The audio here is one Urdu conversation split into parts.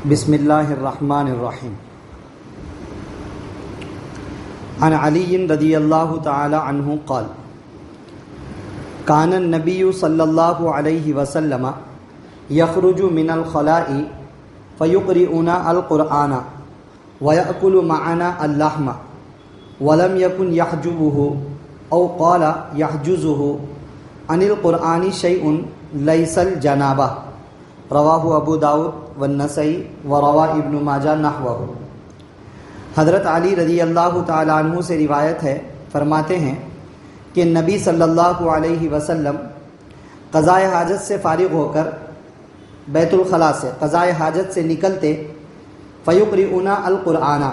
بسم اللہ الرحمن الرحیم۔ عن علی رضی اللہ تعالی عنہ قال کان النبی صلی اللہ علیہ وسلم یخرج من الخلاء فیقرئنا القرآن ویأکل معنا اللحم ولم یکن یحجبه او قال یحجزه عن القرآن شیء لیس الجنابہ، رواہ ابو داؤد والنسائی وروا ابن ماجہ نحوہ۔ حضرت علی رضی اللہ تعالیٰ عنہ سے روایت ہے، فرماتے ہیں کہ نبی صلی اللہ علیہ وسلم قضاء حاجت سے فارغ ہو کر بیت الخلاء سے قضاء حاجت سے نکلتے، فیقرئنا القرآن،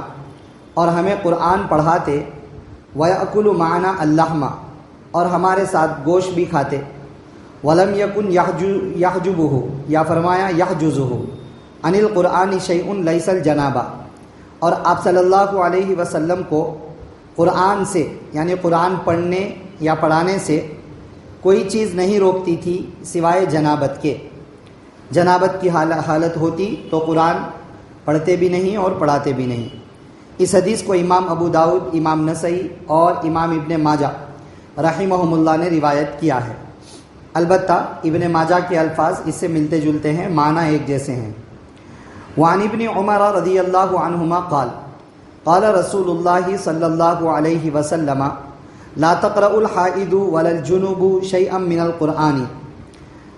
اور ہمیں قرآن پڑھاتے، ویأکل معنا اللحم، اور ہمارے ساتھ گوشت بھی کھاتے، ولم یکن یحجبہ، یا فرمایا یحجزہ، عن القرآن شیء لیس الجنابہ، اور آپ صلی اللہ علیہ وسلم کو قرآن سے یعنی قرآن پڑھنے یا پڑھانے سے کوئی چیز نہیں روکتی تھی سوائے جنابت کے۔ جنابت کی حالت ہوتی تو قرآن پڑھتے بھی نہیں اور پڑھاتے بھی نہیں۔ اس حدیث کو امام ابو داؤد، امام نسائی اور امام ابن ماجہ رحمہم اللہ نے روایت کیا ہے۔ البتہ ابن ماجہ کے الفاظ اس سے ملتے جلتے ہیں، معنی ایک جیسے ہیں۔ وعن ابن عمر رضی اللہ عنہما قال قال رسول اللہ صلی اللہ علیہ وسلم لا تقرأ الحائض ولا الجنوب شیئا من القرآن۔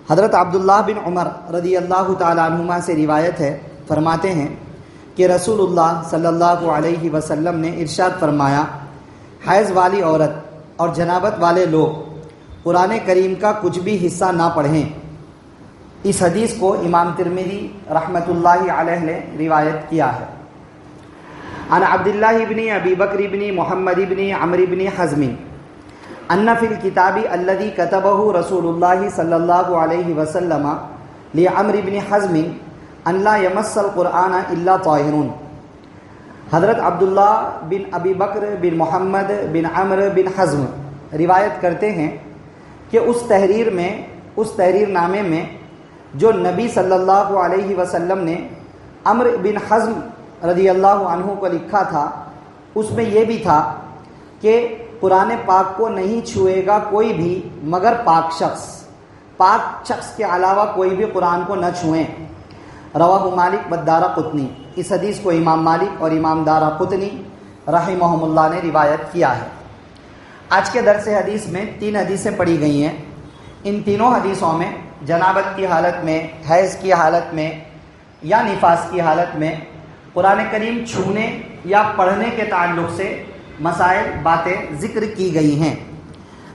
حضرت عبداللہ بن عمر رضی اللہ تعالی عنہما سے روایت ہے، فرماتے ہیں کہ رسول اللہ صلی اللہ علیہ وسلم نے ارشاد فرمایا، حیض والی عورت اور جنابت والے لوگ قرآن کریم کا کچھ بھی حصہ نہ پڑھیں۔ اس حدیث کو امام ترمذی رحمۃ اللہ علیہ نے روایت کیا ہے۔ عن عبداللہ بن ابی بکر بن محمد بن عمرو بن حزم ان فی الکتاب الذی کتبہ رسول اللہ صلی اللہ علیہ وسلم لعمرو بن حزم ان لا یمس القرآن الا طاہر۔ حضرت عبداللہ بن ابی بکر بن محمد بن عمرو بن حزم روایت کرتے ہیں کہ اس تحریر نامے میں جو نبی صلی اللہ علیہ وسلم نے عمرو بن حزم رضی اللہ عنہ کو لکھا تھا، اس میں یہ بھی تھا کہ قرآن پاک کو نہیں چھوئے گا کوئی بھی مگر پاک شخص کے علاوہ کوئی بھی قرآن کو نہ چھوئیں۔ رواہ مالک والدارقطنی۔ اس حدیث کو امام مالک اور امام دارقطنی رحمہم اللہ نے روایت کیا ہے۔ آج کے درس حدیث میں 3 حدیثیں پڑھی گئی ہیں۔ ان تینوں حدیثوں میں جنابت کی حالت میں، حیض کی حالت میں یا نفاس کی حالت میں قرآن کریم چھونے یا پڑھنے کے تعلق سے مسائل، باتیں ذکر کی گئی ہیں۔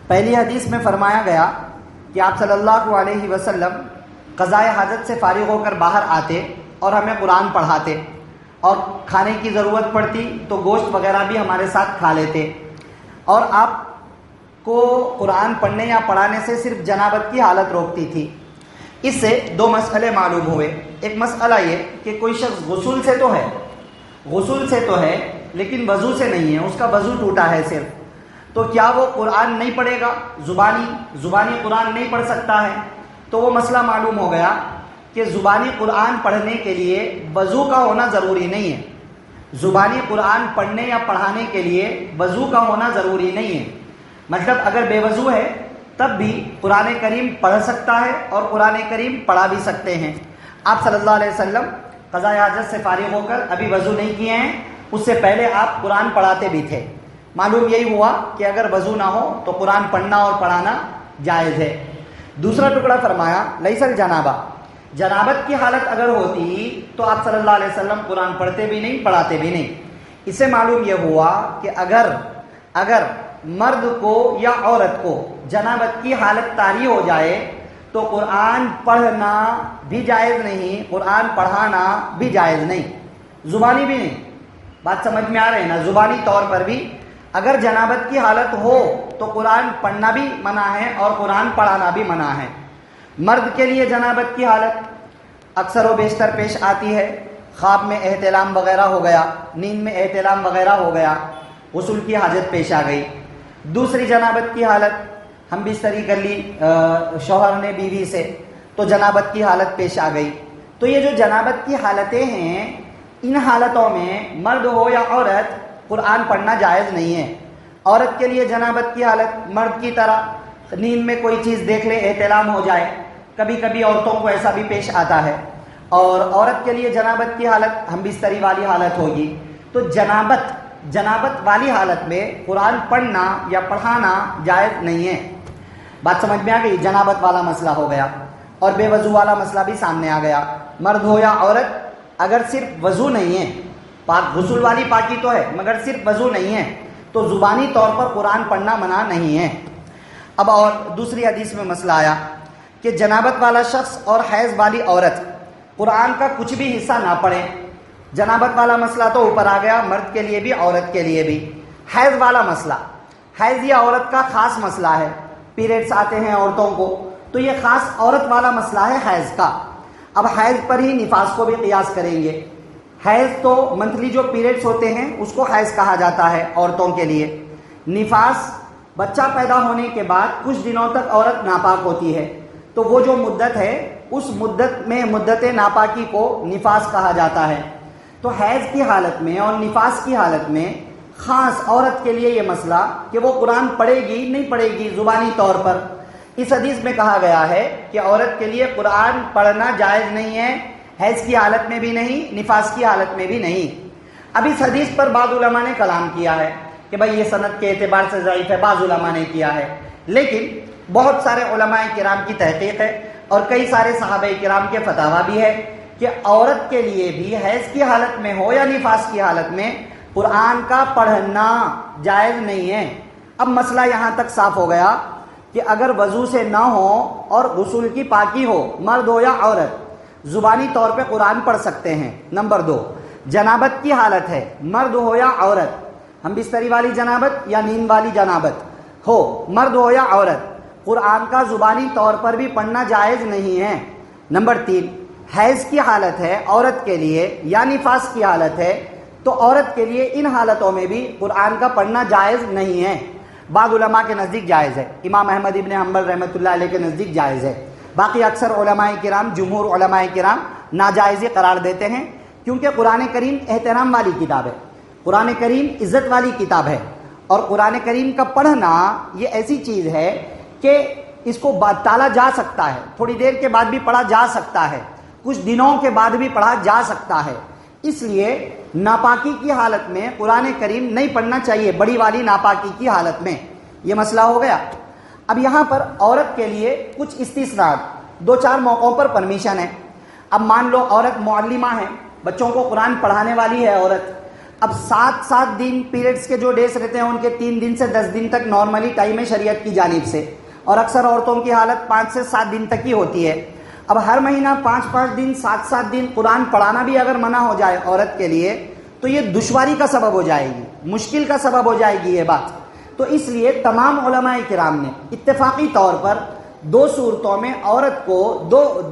پہلی حدیث میں فرمایا گیا کہ آپ صلی اللہ علیہ وسلم قضاء حاجت سے فارغ ہو کر باہر آتے اور ہمیں قرآن پڑھاتے، اور کھانے کی ضرورت پڑتی تو گوشت وغیرہ بھی ہمارے ساتھ کھا لیتے، اور آپ کو قرآن پڑھنے یا پڑھانے سے صرف جنابت کی حالت روکتی تھی۔ اس سے 2 مسئلے معلوم ہوئے۔ ایک مسئلہ یہ کہ کوئی شخص غسل سے تو ہے لیکن وضو سے نہیں ہے، اس کا وضو ٹوٹا ہے صرف، تو کیا وہ قرآن نہیں پڑھے گا؟ زبانی قرآن نہیں پڑھ سکتا ہے؟ تو وہ مسئلہ معلوم ہو گیا کہ زبانی قرآن پڑھنے کے لیے وضو کا ہونا ضروری نہیں ہے۔ زبانی قرآن پڑھنے یا پڑھانے کے لیے وضو کا ہونا ضروری نہیں ہے۔ مطلب اگر بے وضو ہے تب بھی قرآن کریم پڑھ سکتا ہے اور قرآن کریم پڑھا بھی سکتے ہیں۔ آپ صلی اللہ علیہ وسلم قضاء حاجت سے فارغ ہو کر ابھی وضو نہیں کیے ہیں، اس سے پہلے آپ قرآن پڑھاتے بھی تھے۔ معلوم یہی ہوا کہ اگر وضو نہ ہو تو قرآن پڑھنا اور پڑھانا جائز ہے۔ دوسرا ٹکڑا فرمایا لیس الجنابہ، جنابت کی حالت اگر ہوتی تو آپ صلی اللہ علیہ وسلم قرآن پڑھتے بھی نہیں، پڑھاتے بھی نہیں۔ اس سے معلوم یہ ہوا کہ اگر مرد کو یا عورت کو جنابت کی حالت طاری ہو جائے تو قرآن پڑھنا بھی جائز نہیں، قرآن پڑھانا بھی جائز نہیں، زبانی بھی نہیں۔ بات سمجھ میں آ رہے ہیں نا؟ زبانی طور پر بھی اگر جنابت کی حالت ہو تو قرآن پڑھنا بھی منع ہے اور قرآن پڑھانا بھی منع ہے۔ مرد کے لیے جنابت کی حالت اکثر و بیشتر پیش آتی ہے، خواب میں احتلام وغیرہ ہو گیا، نیند میں احتلام وغیرہ ہو گیا، غسل کی حاجت پیش آ گئی۔ دوسری جنابت کی حالت، ہم بستری کر لی شوہر نے بیوی سے تو جنابت کی حالت پیش آ گئی۔ تو یہ جو جنابت کی حالتیں ہیں، ان حالتوں میں مرد ہو یا عورت قرآن پڑھنا جائز نہیں ہے۔ عورت کے لیے جنابت کی حالت مرد کی طرح نیند میں کوئی چیز دیکھ لے، احتلام ہو جائے، کبھی کبھی عورتوں کو ایسا بھی پیش آتا ہے، اور عورت کے لیے جنابت کی حالت ہم بستری والی حالت ہوگی۔ تو جنابت والی حالت میں قرآن پڑھنا یا پڑھانا جائز نہیں ہے۔ بات سمجھ میں آ گئی؟ جنابت والا مسئلہ ہو گیا، اور بے وضو والا مسئلہ بھی سامنے آ گیا۔ مرد ہو یا عورت اگر صرف وضو نہیں ہے، پاک غسل والی پاکی تو ہے مگر صرف وضو نہیں ہے، تو زبانی طور پر قرآن پڑھنا منع نہیں ہے۔ اب اور دوسری حدیث میں مسئلہ آیا کہ جنابت والا شخص اور حیض والی عورت قرآن کا کچھ بھی حصہ نہ پڑھے۔ جنابت والا مسئلہ تو اوپر آ گیا، مرد کے لیے بھی عورت کے لیے بھی۔ حیض والا مسئلہ، حیض یہ عورت کا خاص مسئلہ ہے، پیریڈس آتے ہیں عورتوں کو، تو یہ خاص عورت والا مسئلہ ہے حیض کا۔ اب حیض پر ہی نفاس کو بھی قیاس کریں گے۔ حیض تو منتھلی جو پیریڈس ہوتے ہیں اس کو حیض کہا جاتا ہے عورتوں کے لیے۔ نفاس بچہ پیدا ہونے کے بعد کچھ دنوں تک عورت ناپاک ہوتی ہے، تو وہ جو مدت ہے اس مدت میں مدت ناپاکی کو نفاس کہا جاتا ہے۔ تو حیض کی حالت میں اور نفاس کی حالت میں خاص عورت کے لیے یہ مسئلہ کہ وہ قرآن پڑھے گی نہیں پڑھے گی زبانی طور پر، اس حدیث میں کہا گیا ہے کہ عورت کے لیے قرآن پڑھنا جائز نہیں ہے، حیض کی حالت میں بھی نہیں، نفاس کی حالت میں بھی نہیں۔ اب اس حدیث پر بعض علماء نے کلام کیا ہے کہ بھائی یہ سند کے اعتبار سے ضعیف ہے، بعض علماء نے کیا ہے، لیکن بہت سارے علماء کرام کی تحقیق ہے اور کئی سارے صحابہ کرام کے فتاویٰ بھی ہے کہ عورت کے لیے بھی حیض کی حالت میں ہو یا نفاس کی حالت میں قرآن کا پڑھنا جائز نہیں ہے۔ اب مسئلہ یہاں تک صاف ہو گیا کہ اگر وضو سے نہ ہو اور غسل کی پاکی ہو، مرد ہو یا عورت زبانی طور پہ قرآن پڑھ سکتے ہیں۔ نمبر 2، جنابت کی حالت ہے، مرد ہو یا عورت، ہم بستری والی جنابت یا نیند والی جنابت ہو، مرد ہو یا عورت، قرآن کا زبانی طور پر بھی پڑھنا جائز نہیں ہے۔ نمبر 3، حیض کی حالت ہے عورت کے لیے یا نفاس کی حالت ہے، تو عورت کے لیے ان حالتوں میں بھی قرآن کا پڑھنا جائز نہیں ہے۔ بعض علماء کے نزدیک جائز ہے، امام احمد ابن حنبل رحمۃ اللہ علیہ کے نزدیک جائز ہے، باقی اکثر علماء کرام، جمہور علماء کرام ناجائز قرار دیتے ہیں، کیونکہ قرآن کریم احترام والی کتاب ہے، قرآن کریم عزت والی کتاب ہے، اور قرآن کریم کا پڑھنا یہ ایسی چیز ہے کہ اس کو ٹالا جا سکتا ہے، تھوڑی دیر کے بعد بھی پڑھا جا سکتا ہے، کچھ دنوں کے بعد بھی پڑھا جا سکتا ہے۔ اس لیے ناپاکی کی حالت میں قرآن کریم نہیں پڑھنا چاہیے، بڑی والی ناپاکی کی حالت میں۔ یہ مسئلہ ہو گیا۔ اب یہاں پر عورت کے لیے کچھ استثناء، 2-4 موقعوں پر پرمیشن ہے۔ اب مان لو عورت معلمہ ہے، بچوں کو قرآن پڑھانے والی ہے عورت، اب 7 دن پیریڈز کے جو ڈیز رہتے ہیں ان کے 3 دن سے 10 دن تک نارملی ٹائم ہے شریعت کی جانب سے، اور اکثر عورتوں کی حالت 5 سے 7 دن تک ہی ہوتی ہے۔ اب ہر مہینہ 5 دن 7 دن قرآن پڑھانا بھی اگر منع ہو جائے عورت کے لیے تو یہ دشواری کا سبب ہو جائے گی، مشکل کا سبب ہو جائے گی یہ بات۔ تو اس لیے تمام علماء کرام نے اتفاقی طور پر 2 صورتوں میں عورت کو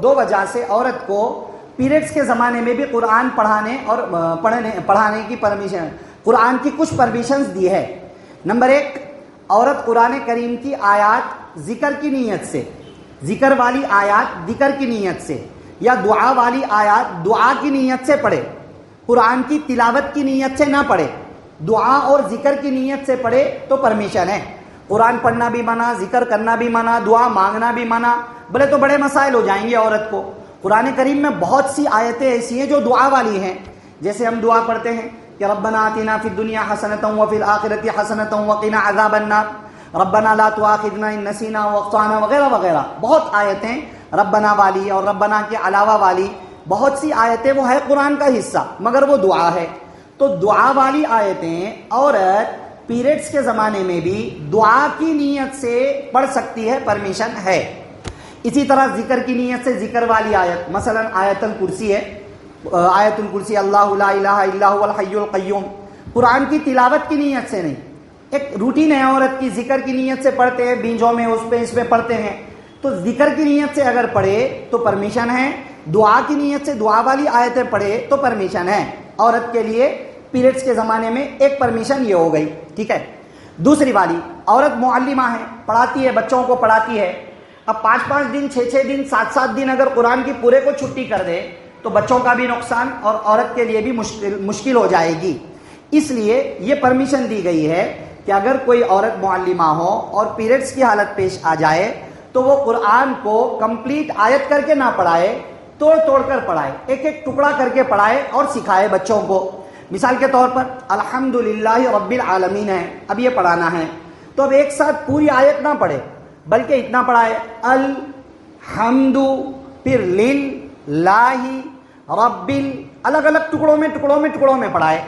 دو وجہ سے عورت کو پیریڈز کے زمانے میں بھی قرآن پڑھانے اور پڑھانے کی پرمیشن، قرآن کی کچھ پرمیشنز دی ہے۔ نمبر 1، عورت قرآن کریم کی آیات ذکر کی نیت سے، ذکر والی آیات ذکر کی نیت سے، یا دعا والی آیات دعا کی نیت سے پڑھے، قرآن کی تلاوت کی نیت سے نہ پڑھے، دعا اور ذکر کی نیت سے پڑھے تو پرمیشن ہے۔ قرآن پڑھنا بھی منع، ذکر کرنا بھی منع، دعا مانگنا بھی منع، بولے تو بڑے مسائل ہو جائیں گے عورت کو۔ قرآن کریم میں بہت سی آیتیں ایسی ہیں جو دعا والی ہیں، جیسے ہم دعا پڑھتے ہیں کہ ربنا آتنا فی الدنیا حسنۃ وفی الآخرۃ حسنۃ وقنا عذاب النار، ربنا لا تؤاخذنا ان نسینا واخطانا، وغیرہ وغیرہ۔ بہت آیتیں ربنا والی اور ربنا کے علاوہ والی بہت سی آیتیں وہ ہے قرآن کا حصہ مگر وہ دعا ہے۔ تو دعا والی آیتیں عورت پیریڈز کے زمانے میں بھی دعا کی نیت سے پڑھ سکتی ہے، پرمیشن ہے۔ اسی طرح ذکر کی نیت سے ذکر والی آیت، مثلا آیت الکرسی ہے، آیت الکرسی اللہ لا الہ الا هو الحی القیوم، قرآن کی تلاوت کی نیت سے نہیں، ایک روٹین ہے عورت کی، ذکر کی نیت سے پڑھتے ہیں، بیجوں میں اس پہ پڑھتے ہیں، تو ذکر کی نیت سے اگر پڑھے تو پرمیشن ہے، دعا کی نیت سے دعا والی آیتیں پڑھے تو پرمیشن ہے۔ عورت کے لیے پیریڈز کے زمانے میں ایک پرمیشن یہ ہو گئی، ٹھیک ہے۔ دوسری والی، عورت معلمہ ہے، پڑھاتی ہے، بچوں کو پڑھاتی ہے، اب 5 دن 6 دن 7 دن اگر قرآن کی پورے کو چھٹی کر دے تو بچوں کا بھی نقصان اور عورت کے لیے بھی مشکل ہو جائے گی. اس لیے یہ پرمیشن دی گئی ہے کہ اگر کوئی عورت معلمہ ہو اور پیریڈز کی حالت پیش آ جائے تو وہ قرآن کو کمپلیٹ آیت کر کے نہ پڑھائے، توڑ توڑ کر پڑھائے، ایک ایک ٹکڑا کر کے پڑھائے اور سکھائے بچوں کو. مثال کے طور پر الحمدللہ رب العالمین ہے، اب یہ پڑھانا ہے تو اب ایک ساتھ پوری آیت نہ پڑھے بلکہ اتنا پڑھائے الحمد، پھر للہ رب، الگ الگ ٹکڑوں میں پڑھائے.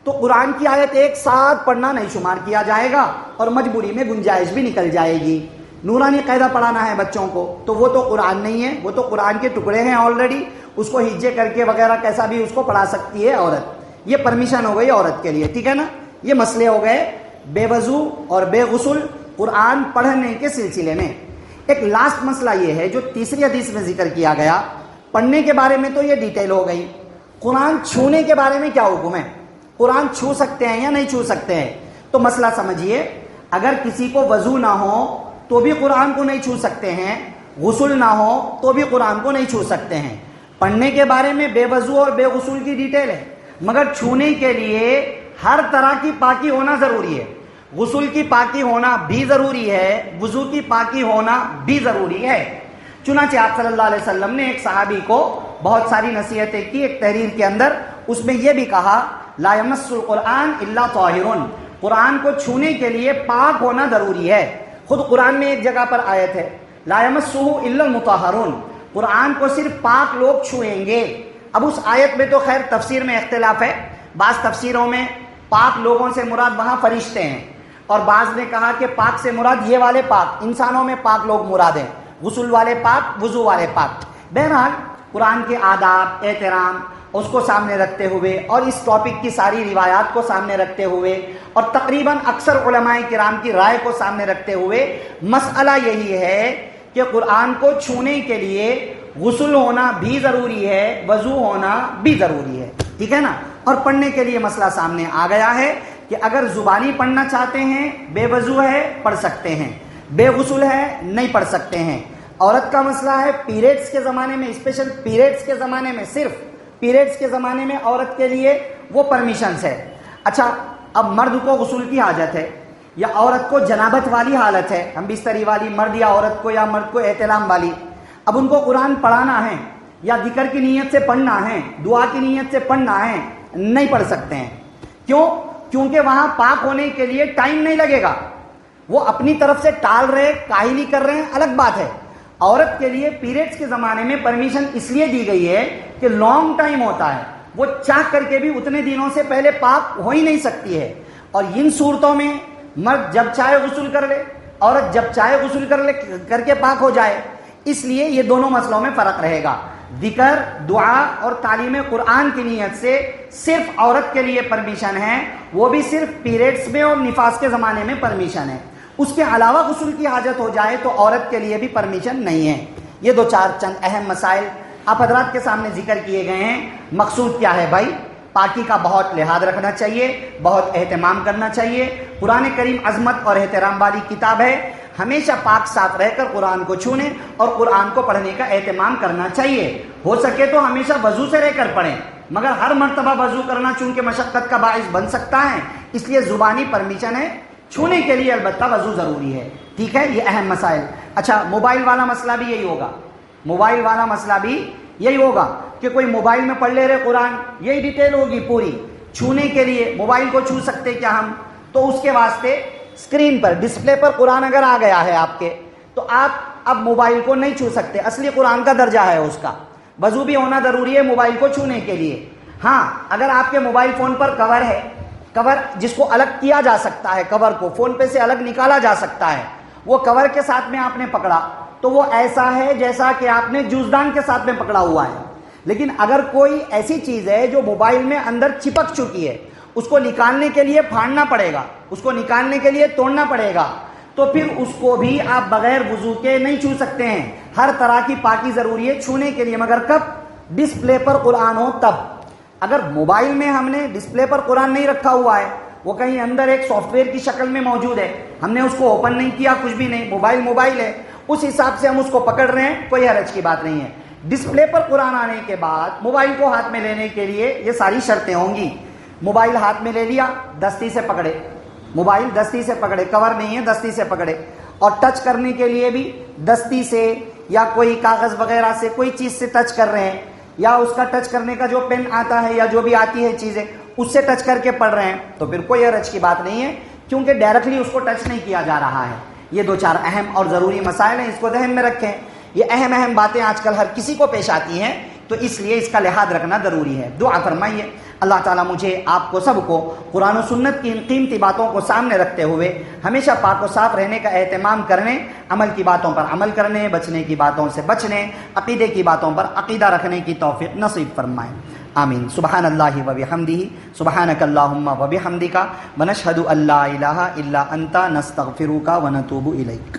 تو قرآن کی آیت ایک ساتھ پڑھنا نہیں شمار کیا جائے گا اور مجبوری میں گنجائش بھی نکل جائے گی. نورانی قاعدہ پڑھانا ہے بچوں کو تو وہ تو قرآن نہیں ہے، وہ تو قرآن کے ٹکڑے ہیں آلریڈی، اس کو ہجے کر کے وغیرہ کیسا بھی اس کو پڑھا سکتی ہے عورت. یہ پرمیشن ہو گئی عورت کے لیے، ٹھیک ہے نا. یہ مسئلے ہو گئے بے وضو اور بے غسل قرآن پڑھنے کے سلسلے میں. ایک لاسٹ مسئلہ یہ ہے جو تیسری حدیث میں ذکر کیا گیا، پڑھنے کے بارے میں تو یہ ڈیٹیل ہو گئی. قرآن چھونے کے بارے میں کیا حکم ہے؟ قرآن چھو سکتے ہیں یا نہیں چھو سکتے ہیں؟ تو مسئلہ سمجھیے، اگر کسی کو وضو نہ ہو تو بھی قرآن کو نہیں چھو سکتے ہیں، غسل نہ ہو تو بھی قرآن کو نہیں چھو سکتے ہیں. پڑھنے کے بارے میں بے وضو اور بے غسل کی ڈیٹیل ہے، مگر چھونے کے لیے ہر طرح کی پاکی ہونا ضروری ہے. غسل کی پاکی ہونا بھی ضروری ہے، وضو کی پاکی ہونا بھی ضروری ہے. چنانچہ آپ صلی اللہ علیہ وسلم نے ایک صحابی کو بہت ساری نصیحتیں کی ایک تحریر کے اندر، اس میں یہ بھی کہا لا یمس القرآن الا طاہر، قرآن کو چھونے کے لیے پاک ہونا ضروری ہے. خود قرآن میں ایک جگہ پر آیت ہے لا یمسہ الا المطہرون، قرآن کو صرف پاک لوگ چھوئیں گے. اب اس آیت میں تو خیر تفسیر میں اختلاف ہے، بعض تفسیروں میں پاک لوگوں سے مراد وہاں فرشتے ہیں، اور بعض نے کہا کہ پاک سے مراد یہ والے پاک، انسانوں میں پاک لوگ مراد ہیں، غسل والے پاک، وضو والے پاک. بہرحال قرآن کے آداب، احترام اس کو سامنے رکھتے ہوئے اور اس ٹاپک کی ساری روایات کو سامنے رکھتے ہوئے اور تقریباً اکثر علماء کرام کی رائے کو سامنے رکھتے ہوئے مسئلہ یہی ہے کہ قرآن کو چھونے کے لیے غسل ہونا بھی ضروری ہے، وضو ہونا بھی ضروری ہے، ٹھیک ہے نا. اور پڑھنے کے لیے مسئلہ سامنے آ گیا ہے کہ اگر زبانی پڑھنا چاہتے ہیں بے وضو ہے پڑھ سکتے ہیں، بے غسل ہے نہیں پڑھ سکتے ہیں. عورت کا مسئلہ ہے پیریڈز کے زمانے میں، اسپیشل پیریڈز کے زمانے میں، صرف پیریڈز کے زمانے میں عورت کے لیے وہ پرمیشنز ہے. اچھا، اب مرد کو غسل کی حاجت ہے یا عورت کو جنابت والی حالت ہے، ہم بستری والی، مرد یا عورت کو یا مرد کو احتلام والی، اب ان کو قرآن پڑھانا ہے یا ذکر کی نیت سے پڑھنا ہے، دعا کی نیت سے پڑھنا ہے، نہیں پڑھ سکتے ہیں. کیوں؟ کیونکہ وہاں پاک ہونے کے لیے ٹائم نہیں لگے گا. وہ اپنی طرف سے ٹال رہے، کاہلی کر رہے ہیں، الگ بات ہے. عورت کے لیے پیریڈز کے زمانے میں پرمیشن اس لیے دی گئی ہے کہ لانگ ٹائم ہوتا ہے، وہ چاہ کر کے بھی اتنے دنوں سے پہلے پاک ہو ہی نہیں سکتی ہے. اور ان صورتوں میں مرد جب چاہے غسل کر لے، عورت جب چاہے غسل کر کے پاک ہو جائے. اس لیے یہ دونوں مسئلوں میں فرق رہے گا. ذکر، دعا اور تعلیم قرآن کی نیت سے صرف عورت کے لیے پرمیشن ہے، وہ بھی صرف پیریڈز میں اور نفاس کے زمانے میں پرمیشن ہے. اس کے علاوہ غسل کی حاجت ہو جائے تو عورت کے لیے بھی پرمیشن نہیں ہے. یہ دو چار چند اہم مسائل آپ حضرات کے سامنے ذکر کیے گئے ہیں. مقصود کیا ہے بھائی؟ پاکی کا بہت لحاظ رکھنا چاہیے، بہت اہتمام کرنا چاہیے. قرآن کریم عظمت اور احترام والی کتاب ہے، ہمیشہ پاک صاف رہ کر قرآن کو چھونے اور قرآن کو پڑھنے کا اہتمام کرنا چاہیے. ہو سکے تو ہمیشہ وضو سے رہ کر پڑھیں، مگر ہر مرتبہ وضو کرنا چونکہ مشقت کا باعث بن سکتا ہے، اس لیے زبانی پرمیشن ہے، چھونے کے لیے البتہ وضو ضروری ہے. ٹھیک ہے، یہ اہم مسائل. اچھا، موبائل والا مسئلہ بھی یہی ہوگا. موبائل والا مسئلہ بھی یہی ہوگا کہ کوئی موبائل میں پڑھ لے رہے قرآن، یہی ڈیٹیل ہوگی پوری. چھونے کے لیے موبائل کو چھو سکتے کیا ہم؟ تو اس کے واسطے اسکرین پر، ڈسپلے پر قرآن اگر آ گیا ہے آپ کے، تو آپ اب موبائل کو نہیں چھو سکتے. اصلی قرآن کا درجہ ہے اس کا. وضو بھی ہونا ضروری ہے موبائل کو چھونے کے لیے. ہاں، اگر آپ کے موبائل فون پر کور ہے، کور جس کو الگ کیا جا سکتا ہے، کور کو فون پہ سے الگ نکالا جا سکتا ہے، وہ کور کے ساتھ میں آپ نے پکڑا تو وہ ایسا ہے جیسا کہ آپ نے جوزدان کے ساتھ میں پکڑا ہوا ہے. لیکن اگر کوئی ایسی چیز ہے جو موبائل میں اندر چپک چکی ہے، اس کو نکالنے کے لیے پھاڑنا پڑے گا، اس کو نکالنے کے لیے توڑنا پڑے گا، تو پھر اس کو بھی آپ بغیر وضو کے نہیں چھو سکتے ہیں. ہر طرح کی پاکی ضروری ہے چھونے کے لیے، مگر کب؟ ڈسپلے پر قرآن ہو تب. اگر موبائل میں ہم نے ڈسپلے پر قرآن نہیں رکھا ہوا ہے، وہ کہیں اندر ایک سافٹ ویئر کی شکل میں موجود ہے، ہم نے اس کو اوپن نہیں کیا، کچھ بھی نہیں، موبائل ہے، اس حساب سے ہم اس کو پکڑ رہے ہیں، کوئی حرج کی بات نہیں ہے. ڈسپلے پر قرآن آنے کے بعد موبائل کو ہاتھ میں لینے کے لیے یہ ساری شرطیں ہوں گی. موبائل ہاتھ میں لے لیا، دستی سے پکڑے، موبائل دستی سے پکڑے، کور نہیں ہے دستی سے پکڑے، اور ٹچ کرنے کے لیے بھی دستی سے یا کوئی کاغذ وغیرہ سے کوئی چیز سے ٹچ کر رہے ہیں، یا اس کا ٹچ کرنے کا جو پین آتا ہے یا جو بھی آتی ہے چیزیں اس سے ٹچ کر کے پڑھ رہے ہیں تو پھر کوئی حرج کی بات نہیں ہے، کیونکہ ڈائریکٹلی اس کو ٹچ نہیں کیا جا رہا ہے. یہ دو چار اہم اور ضروری مسائل ہیں، اس کو ذہن میں رکھیں. یہ اہم باتیں آج کل ہر کسی کو پیش آتی ہیں، تو اس لیے اس کا لحاظ رکھنا ضروری ہے. دعا فرمائیے اللہ تعالیٰ مجھے آپ کو سب کو قرآن و سنت کی ان قیمتی باتوں کو سامنے رکھتے ہوئے ہمیشہ پاک و صاف رہنے کا اہتمام کرنے، عمل کی باتوں پر عمل کرنے، بچنے کی باتوں سے بچنے، عقیدے کی باتوں پر عقیدہ رکھنے کی توفیق نصیب فرمائے. آمین. سبحان اللہ و بحمدہ، سبحانک اللہم و بحمدک، ونشہد ان لا الہ الا انت، نستغفرک و نتوب الیک.